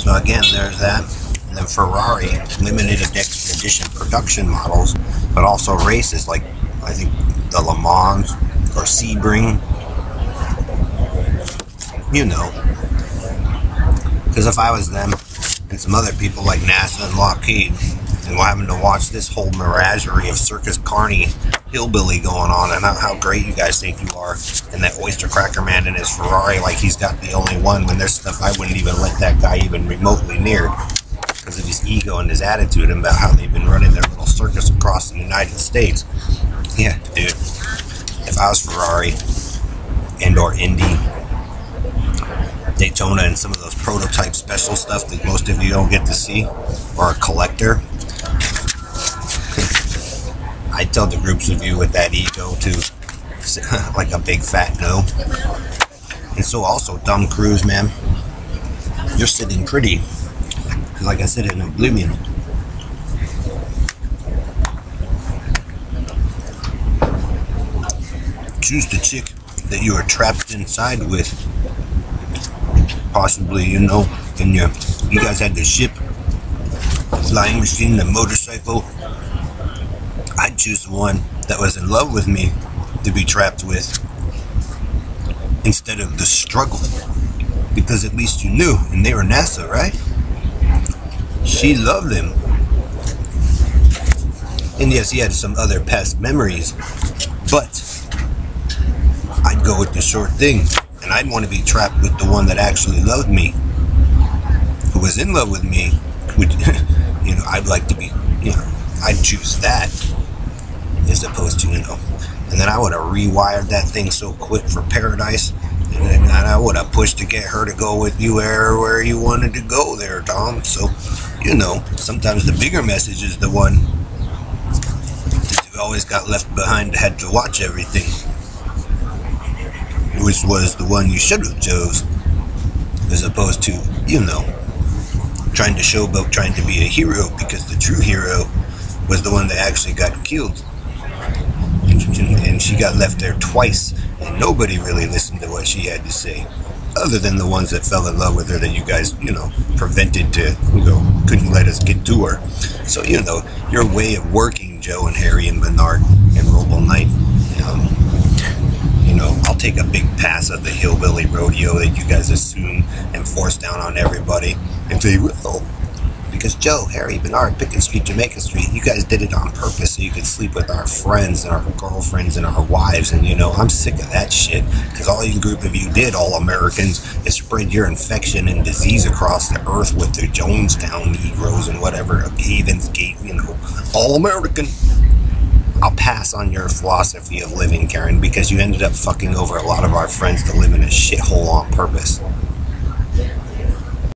So again, there's that. And then Ferrari, limited edition production models, but also races like, I think, the Le Mans or Sebring. You know. Because if I was them and some other people like NASA and Lockheed, and we're having to watch this whole menagerie of Circus Carney hillbilly going on, and how great you guys think you are, and that Oyster Cracker Man in his Ferrari like he's got the only one, when there's stuff I wouldn't even let that guy even remotely near because of his ego and his attitude about how they've been running their little circus across the United States. Yeah, dude. If I was Ferrari and or Indy, Daytona, and some of those prototype special stuff that most of you don't get to see, or a collector, I tell the groups of you with that ego to like a big fat no. And so also Tom Cruise, man, you're sitting pretty, because like I said in Oblivion, choose the chick that you are trapped inside with. Possibly, you know, and you guys had the ship, flying machine, the motorcycle. I'd choose the one that was in love with me to be trapped with instead of the struggle, because at least you knew, and they were NASA, right? She loved him, and yes, he had some other past memories, but I'd go with the short thing. And I'd want to be trapped with the one that actually loved me, who was in love with me. You know, I'd like to be, you know, I'd choose that as opposed to, you know. And then I would have rewired that thing so quick for paradise, and I would have pushed to get her to go with you where you wanted to go there, Tom. So, you know, sometimes the bigger message is the one that you always got left behind, had to watch everything, which was the one you should have chose, as opposed to, you know, trying to showboat, trying to be a hero, because the true hero was the one that actually got killed. And she got left there twice, and nobody really listened to what she had to say, other than the ones that fell in love with her that you guys, you know, prevented to, you know, couldn't let us get to her. So, you know, your way of working, Joe and Harry and Bernard and Robo Knight, you know, I'll take a big pass at the hillbilly rodeo that you guys assume and force down on everybody and say, well, because Joe, Harry, Bernard, Pickens Street, Jamaica Street, you guys did it on purpose so you could sleep with our friends and our girlfriends and our wives, and, you know, I'm sick of that shit, because all you group of you did, all Americans, is spread your infection and disease across the earth with the Jonestown Negroes and whatever, Havens Gate, you know, all American. I'll pass on your philosophy of living, Karen, because you ended up fucking over a lot of our friends to live in a shithole on purpose.